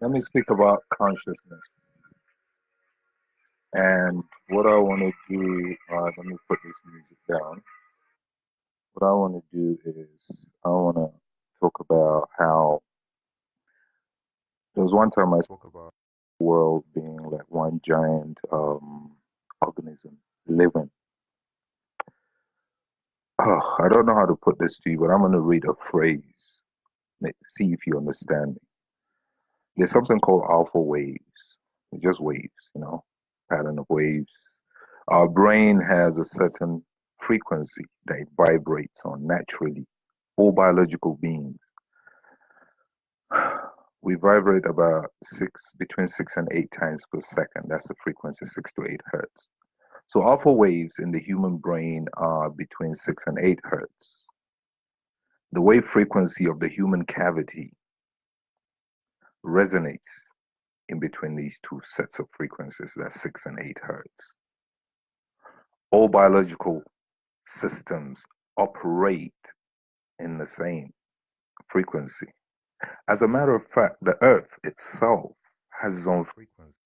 Let me speak about consciousness. And what I want to do, let me put this music down. What I want to do is I want to talk about how there was one time I spoke about the world being like one giant organism living. Oh, I don't know how to put this to you, but I'm going to read a phrase. See if you understand me. There's something called alpha waves. They're just waves, pattern of waves. Our brain has a certain frequency that it vibrates on naturally. All biological beings. We vibrate about between 6 and 8 times per second. That's the frequency, 6 to 8 hertz. So alpha waves in the human brain are between 6 and 8 hertz. The wave frequency of the human cavity resonates in between these two sets of frequencies, that's 6 and 8 hertz. All biological systems operate in the same frequency. As a matter of fact, the Earth itself has its own frequency.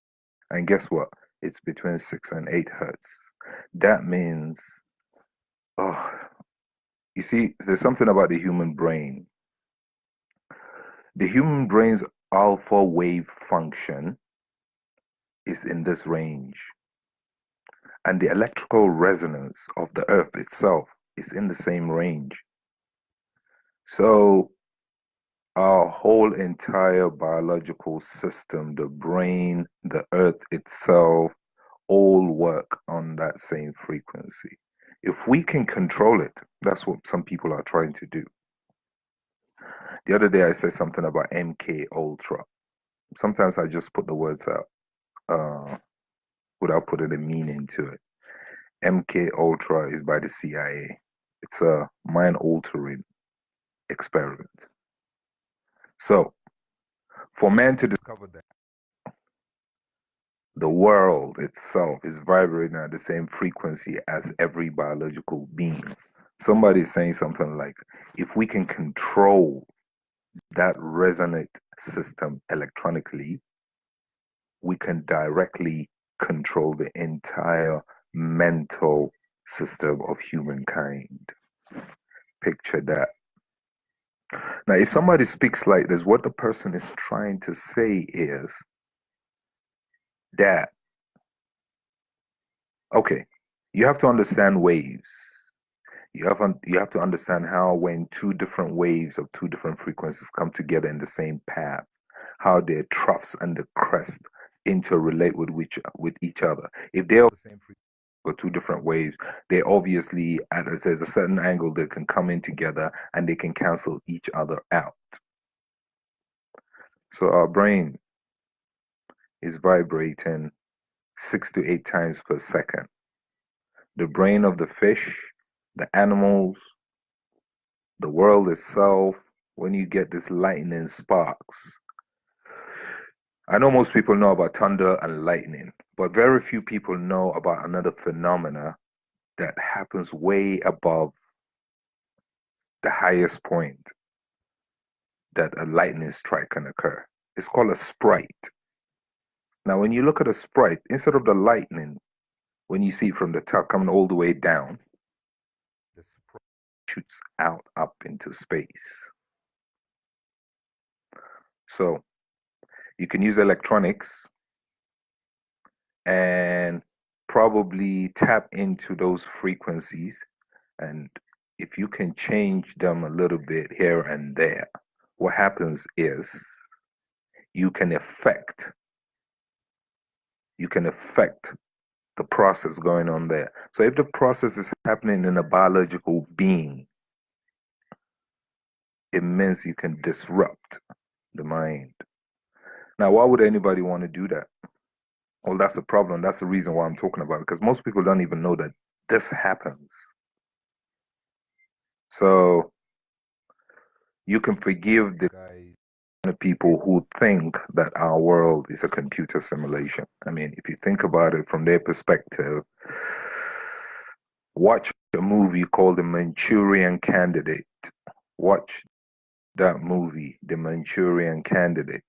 And guess what? It's between 6 and 8 hertz. That means, oh, you see, there's something about the human brain. The human brain's alpha wave function is in this range. And the electrical resonance of the Earth itself is in the same range. So our whole entire biological system, the brain, the Earth itself, all work on that same frequency. If we can control it, that's what some people are trying to do. The other day I said something about MK Ultra. Sometimes I just put the words out without putting a meaning to it. MK Ultra is by the CIA. It's a mind-altering experiment. So, for man to discover that the world itself is vibrating at the same frequency as every biological being, somebody is saying something like, if we can control that resonant system electronically, we can directly control the entire mental system of humankind. Picture that. Now, if somebody speaks like this, what the person is trying to say is that, okay, you have to understand waves. You have to understand how when two different waves of two different frequencies come together in the same path, how their troughs and the crest interrelate with each other. If they're the same frequency or two different waves, they obviously there's a certain angle that can come in together and they can cancel each other out. So our brain is vibrating 6 to 8 times per second. The brain of the fish, the animals, the world itself, when you get this lightning sparks. I know most people know about thunder and lightning, but very few people know about another phenomena that happens way above the highest point that a lightning strike can occur. It's called a sprite. Now, when you look at a sprite, instead of the lightning, when you see it from the top coming all the way down, the sprite shoots out up into space. So you can use electronics and probably tap into those frequencies. And if you can change them a little bit here and there, what happens is you can affect the process going on there. So if the process is happening in a biological being, it means you can disrupt the mind. Now, why would anybody want to do that? Well, that's the problem. That's the reason why I'm talking about it, because most people don't even know that this happens. So you can forgive the guy of people who think that our world is a computer simulation. I mean, if you think about it from their perspective, watch a movie called The Manchurian Candidate. Watch that movie, The Manchurian Candidate.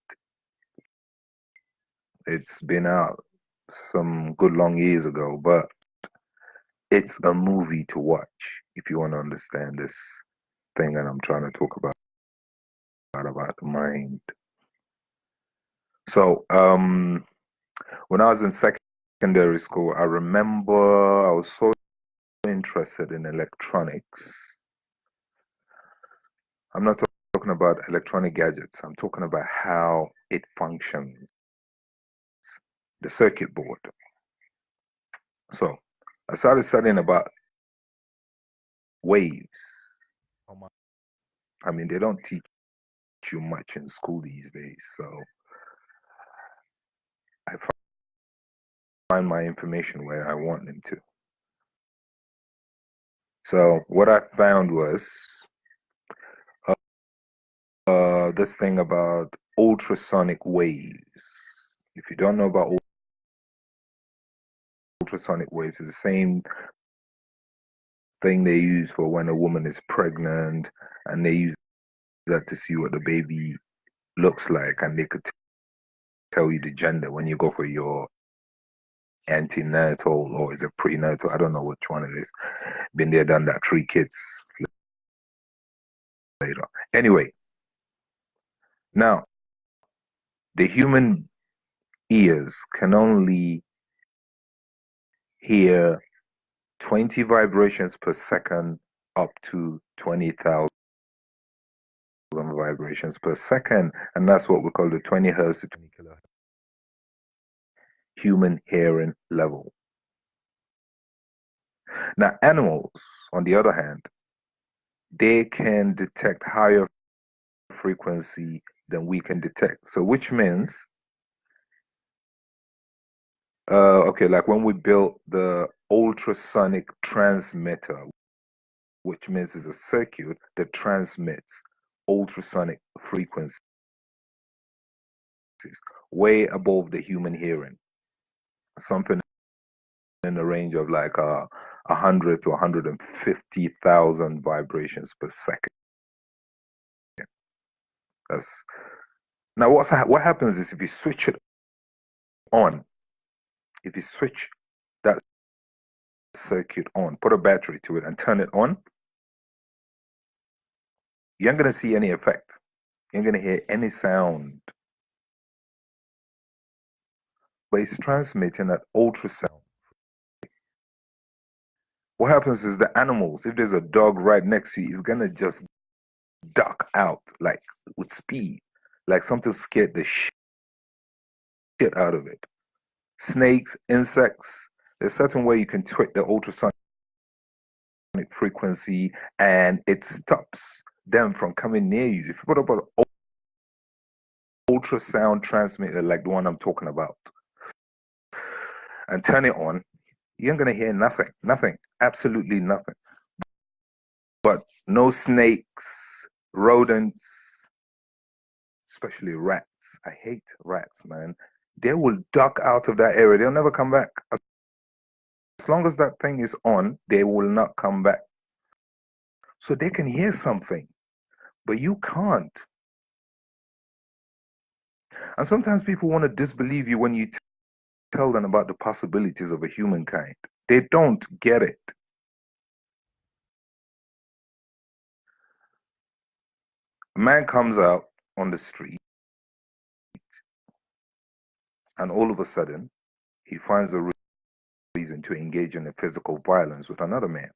It's been out some good long years ago, but it's a movie to watch if you want to understand this thing that I'm trying to talk about the mind. So, when I was in secondary school, I remember I was so interested in electronics. I'm not talking about electronic gadgets. I'm talking about how it functions, the circuit board. So I started studying about waves. I mean, they don't teach you much in school these days. So I find my information where I want them to. So what I found was this thing about ultrasonic waves. If you don't know about ultrasonic waves, it's the same thing they use for when a woman is pregnant, and they use that to see what the baby looks like, and they could tell you the gender when you go for your antenatal, or is it prenatal? I don't know which one it is. Been there, done that. 3 kids later. Anyway, now the human ears can only hear 20 vibrations per second up to 20,000 vibrations per second, and that's what we call the 20 hertz to 20 kilohertz human hearing level. Now, animals, on the other hand, they can detect higher frequency than we can detect. So, which means, okay, like when we built the ultrasonic transmitter, which means it's a circuit that transmits ultrasonic frequencies way above the human hearing, something in the range of like 100 to 150,000 vibrations per second. That's now what happens is if you switch it on, if you switch that circuit on, put a battery to it and turn it on, you ain't gonna see any effect. You ain't gonna hear any sound. But it's transmitting that ultrasound. What happens is the animals, if there's a dog right next to you, it's gonna just duck out like with speed, like something scared the shit out of it. Snakes, insects, there's a certain way you can tweak the ultrasonic frequency and it stops them from coming near you. If you put up an ultrasound transmitter like the one I'm talking about and turn it on, you ain't gonna hear nothing, absolutely nothing. But no snakes, rodents, especially rats. I hate rats, man. They will duck out of that area. They'll never come back. As long as that thing is on, they will not come back. So they can hear something, but you can't. And sometimes people want to disbelieve you when you tell them about the possibilities of a humankind. They don't get it. A man comes out on the street and all of a sudden he finds a reason to engage in a physical violence with another man.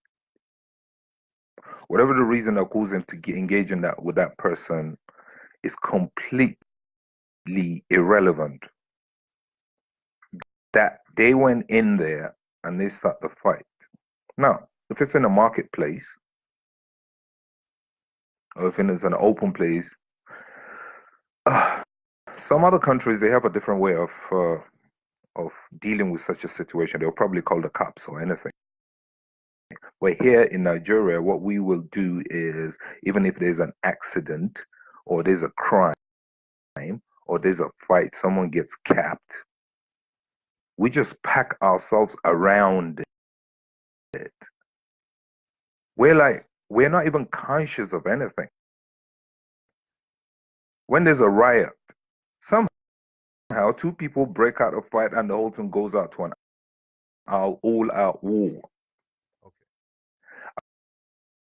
Whatever the reason that caused him to engage in that with that person is completely irrelevant. That they went in there and they start the fight. Now, if it's in a marketplace or if it's an open place, some other countries they have a different way of dealing with such a situation. They'll probably call the cops or anything. But here in Nigeria, what we will do is, even if there's an accident or there's a crime, or there's a fight, someone gets capped, we just pack ourselves around it. We're not even conscious of anything. When there's a riot, somehow two people break out a fight and the whole thing goes out to an all-out war. Okay.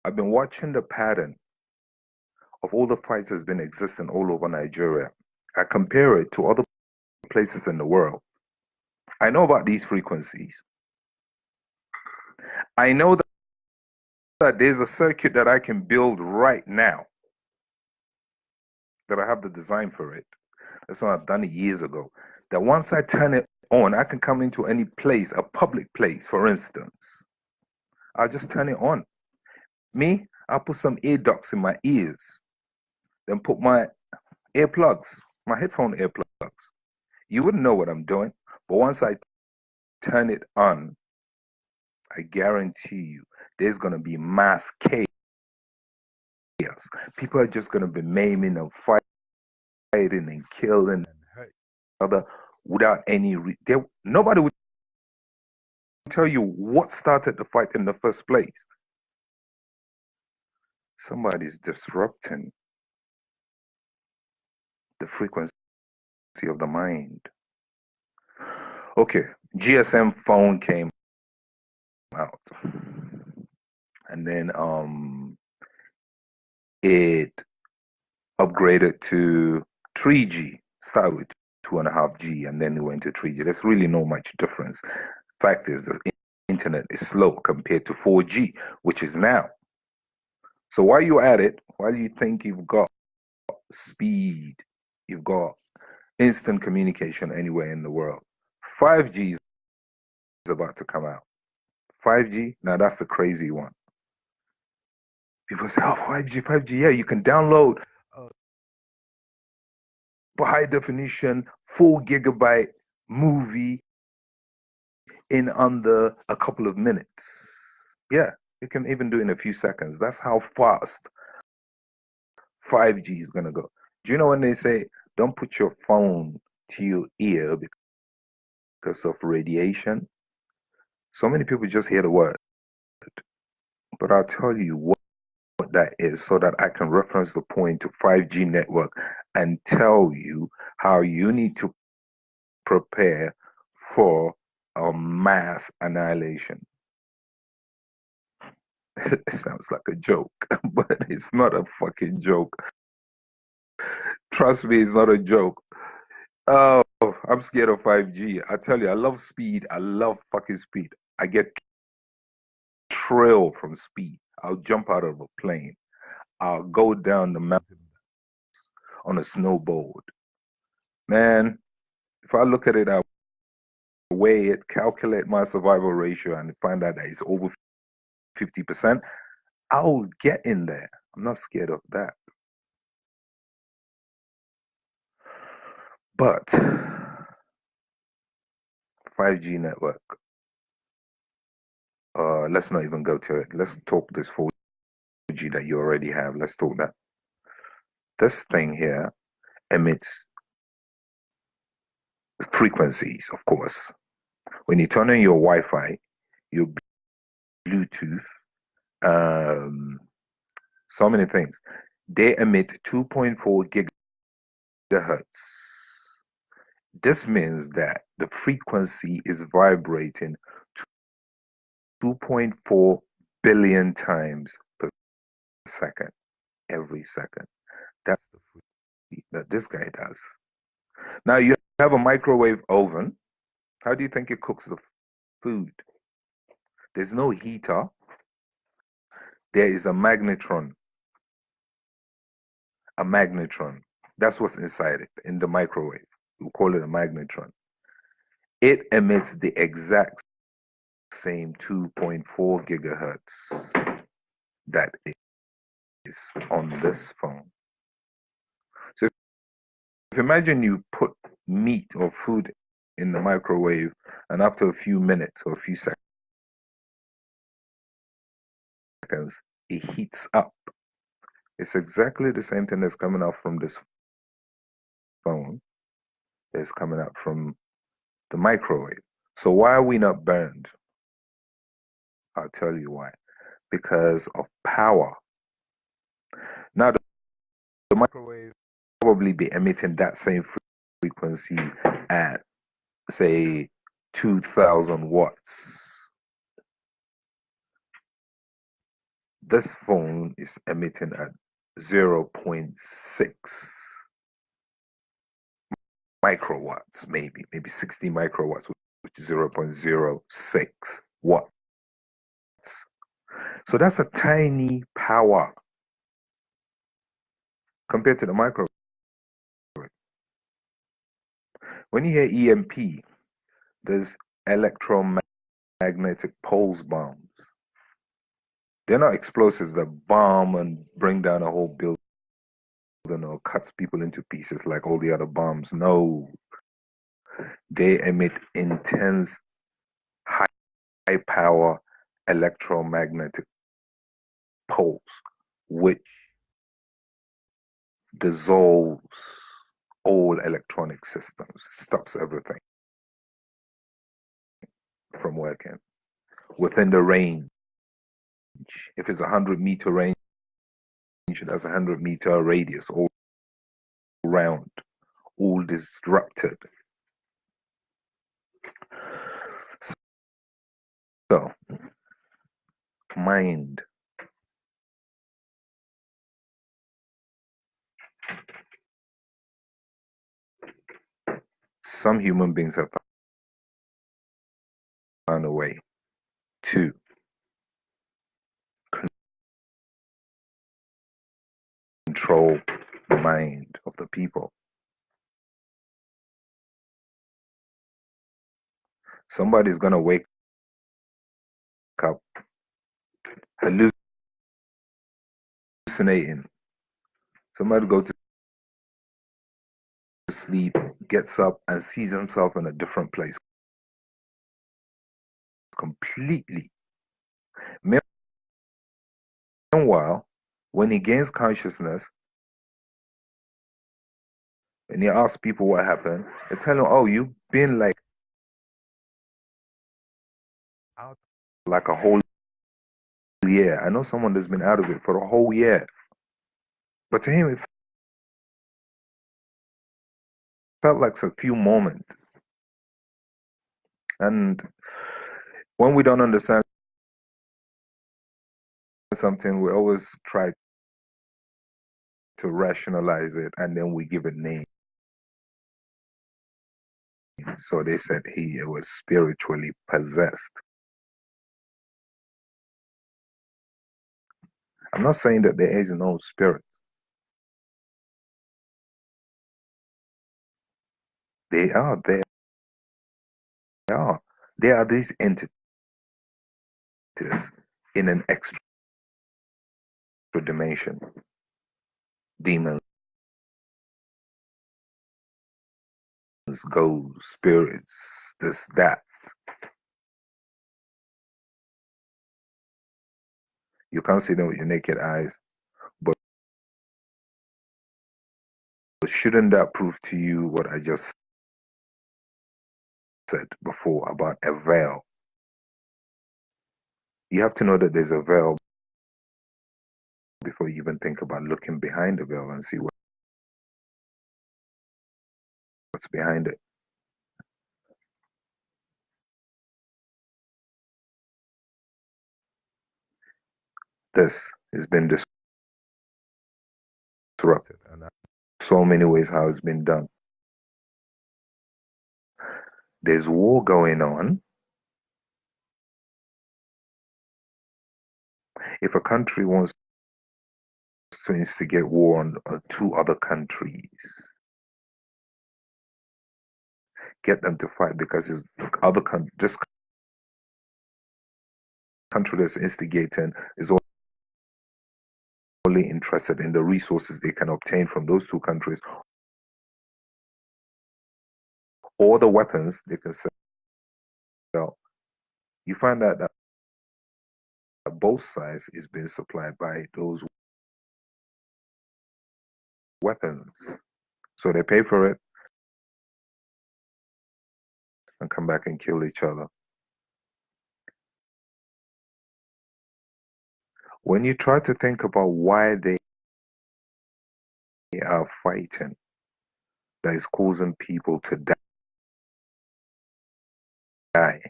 I've been watching the pattern of all the fights that's been existing all over Nigeria. I compare it to other places in the world. I know about these frequencies. I know that there's a circuit that I can build right now, that I have the design for it. That's why I've done it years ago. That once I turn it on, I can come into any place, a public place, for instance. I'll just turn it on. Me, I'll put some ear ducts in my ears, then put my earplugs, my headphone earplugs. You wouldn't know what I'm doing, but once I turn it on, I guarantee you there's going to be mass chaos. People are just going to be maiming and fighting and killing and hurting each other without any nobody would tell you what started the fight in the first place. Somebody's disrupting the frequency of the mind. Okay, GSM phone came out, and then it upgraded to 3G. Started with 2.5G, and then it went to 3G. There's really no much difference. Fact is, the internet is slow compared to 4G, which is now. So while you're at it, while you think you've got speed, you've got instant communication anywhere in the world, 5G is about to come out. 5G, now that's the crazy one. People say, oh, 5G, yeah, you can download high definition 4 GB movie in under a couple of minutes. Yeah, you can even do it in a few seconds. That's how fast 5G is going to go. Do you know when they say, don't put your phone to your ear because of radiation? So many people just hear the word. But I'll tell you what that is so that I can reference the point to 5G network and tell you how you need to prepare for a mass annihilation. It sounds like a joke, but it's not a fucking joke. Trust me, it's not a joke. Oh, I'm scared of 5G. I tell you, I love speed. I love fucking speed. I get thrill from speed. I'll jump out of a plane. I'll go down the mountain on a snowboard. Man, if I look at it, I weigh it, calculate my survival ratio, and find out that it's over 50%, I'll get in there. I'm not scared of that. But 5G network, let's not even go to it. Let's talk this 4G that you already have. Let's talk that. This thing here emits frequencies, of course. When you turn on your Wi-Fi, your Bluetooth, so many things, they emit 2.4 gigahertz. This means that the frequency is vibrating 2.4 billion times per second, every second. That's the frequency that this guy does. Now you have a microwave oven. How do you think it cooks the food? There's no heater. There is a magnetron. A magnetron. That's what's inside it, in the microwave. We call it a magnetron. It emits the exact same 2.4 gigahertz that is on this phone. So if imagine you put meat or food in the microwave, and after a few minutes or a few seconds, it heats up. It's exactly the same thing that's coming out from this phone. is coming up from the microwave. So why are we not burned? I'll tell you why. Because of power. Now, the microwave will probably be emitting that same frequency at, say, 2000 watts. This phone is emitting at 0.6 microwatts, maybe 60 microwatts, which is 0.06 watts. So that's a tiny power compared to the microwave. When you hear EMP, there's electromagnetic pulse bombs. They're not explosives that bomb and bring down a whole building or cuts people into pieces like all the other bombs. No, they emit intense, high power electromagnetic pulse, which dissolves all electronic systems, stops everything from working within the range. If it's 100-meter range, that's 100-meter radius all around, all disrupted. So, mind. Some human beings have found a way to control the mind of the people. Somebody's going to wake up hallucinating. Somebody go to sleep, gets up and sees himself in a different place completely. Meanwhile, when he gains consciousness, and he asks people what happened, they tell him, oh, you've been like out like a whole year. I know someone that's been out of it for a whole year. But to him, it felt like a few moments. And when we don't understand something, we always try to rationalize it and then we give it name. So they said he was spiritually possessed. I'm not saying that there is no spirit. They are there. They are. There are these entities in an extra dimension. Demons, ghosts, spirits, this, that. You can't see them with your naked eyes. But shouldn't that prove to you what I just said before about a veil? You have to know that there's a veil before you even think about looking behind the veil and see what's behind it. This has been disrupted, and so many ways how it's been done. There's war going on. If a country wants to instigate war on two other countries, get them to fight because it's this country that's instigating is only interested in the resources they can obtain from those two countries or the weapons they can sell. You find out that both sides is being supplied by those weapons. So they pay for it, come back and kill each other. When you try to think about why they are fighting, that is causing people to die,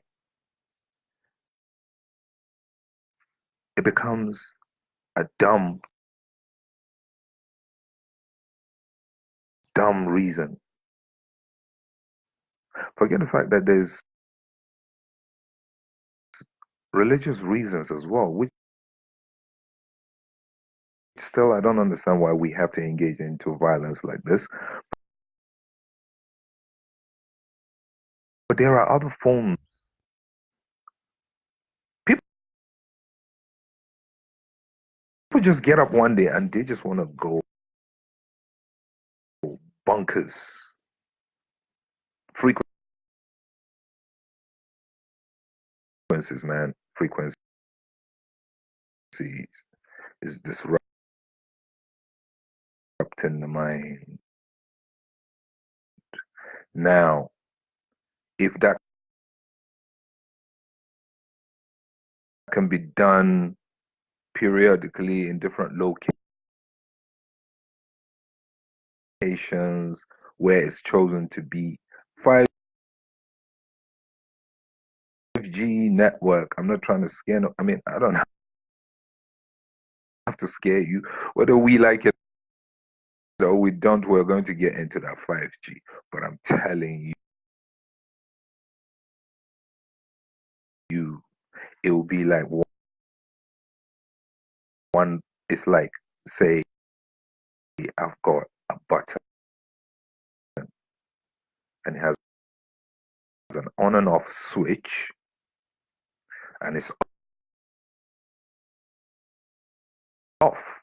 it becomes a dumb reason. Forget the fact that there's religious reasons as well, which still I don't understand why we have to engage into violence like this. But there are other forms. People just get up one day and they just want to go bonkers. Frequencies, man. Frequencies is disrupting the mind. Now, if that can be done periodically in different locations where it's chosen to be 5G network. I'm not trying to scare no, I mean, I don't have to scare you. Whether we like it or we don't, we're going to get into that 5G. But I'm telling you, it will be like one, it's like, say, I've got a button and it has an on and off switch, and it's off.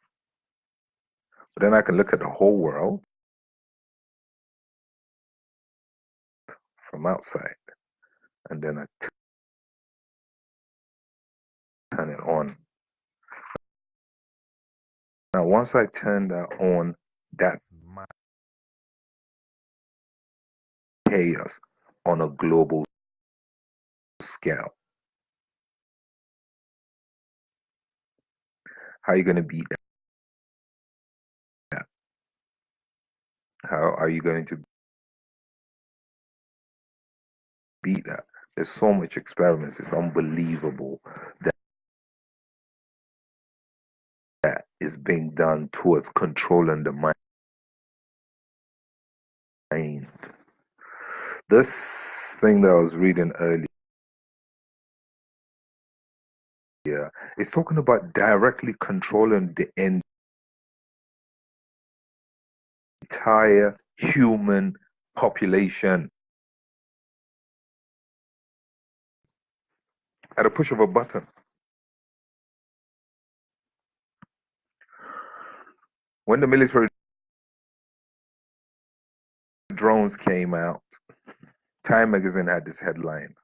But then I can look at the whole world from outside, and then I turn it on. Now, once I turn that on, that's my chaos on a global scale. How are you going to beat that? How are you going to beat that? There's so much experiments. It's unbelievable that is being done towards controlling the mind. This thing that I was reading earlier, it's talking about directly controlling the entire human population at a push of a button. When the military drones came out, Time magazine had this headline.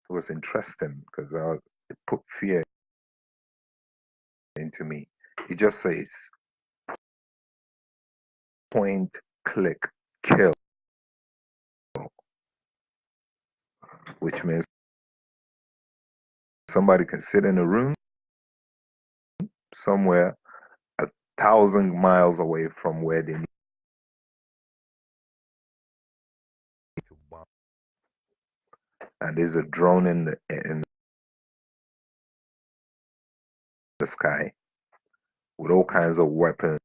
It was interesting because it put fear into me. It just says, point, click, kill, which means somebody can sit in a room somewhere 1,000 miles away from where they need to bomb. And there's a drone in the sky with all kinds of weapons,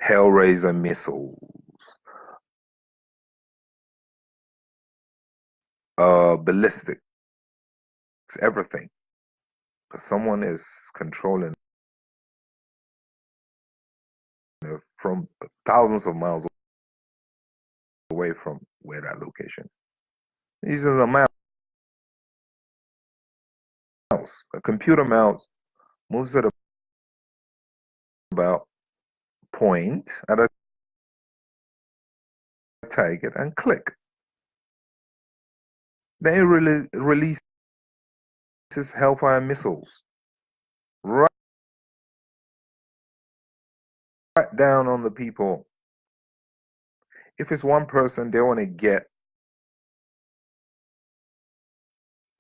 Hellraiser missiles, ballistics, everything. Because someone is controlling from thousands of miles away from where that location. This is a mouse. A computer mouse moves at about point at a target and click. Then it releases Hellfire missiles right down on the people. If it's one person, they want to get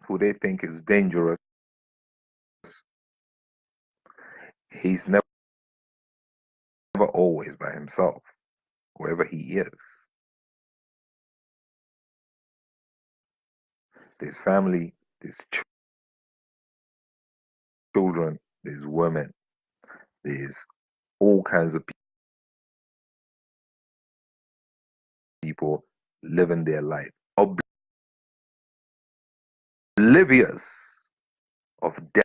who they think is dangerous. He's never always by himself, wherever he is. There's family, there's children, there's women, there's all kinds of people living their life, oblivious of death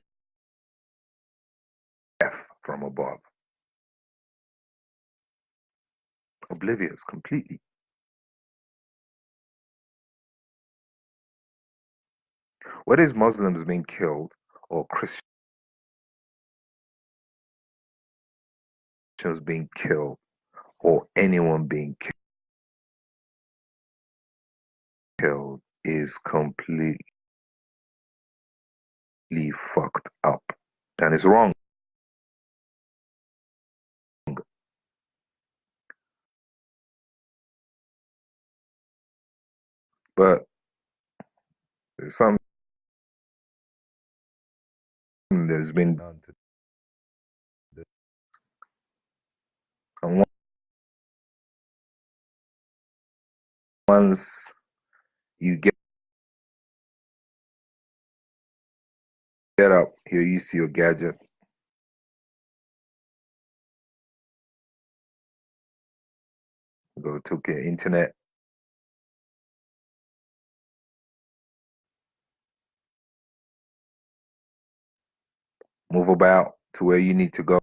from above. Oblivious completely. Whether it's Muslims being killed or Christians being killed or anyone being killed is completely fucked up. And it's wrong. But there's something that's been done to this. And once you get up, you're used to your gadget. Go to the internet. Move about to where you need to go.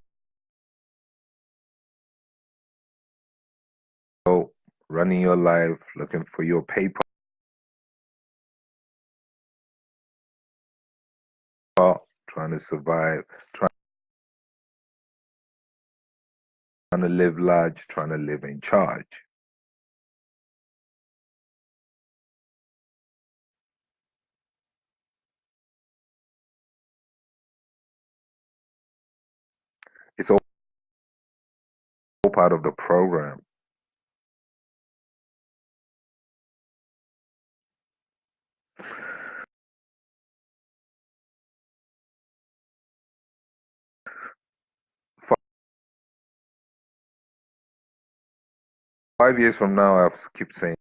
Running your life, looking for your paper, trying to survive, trying to live large, trying to live in charge. It's all part of the program. Five years from now, I keep saying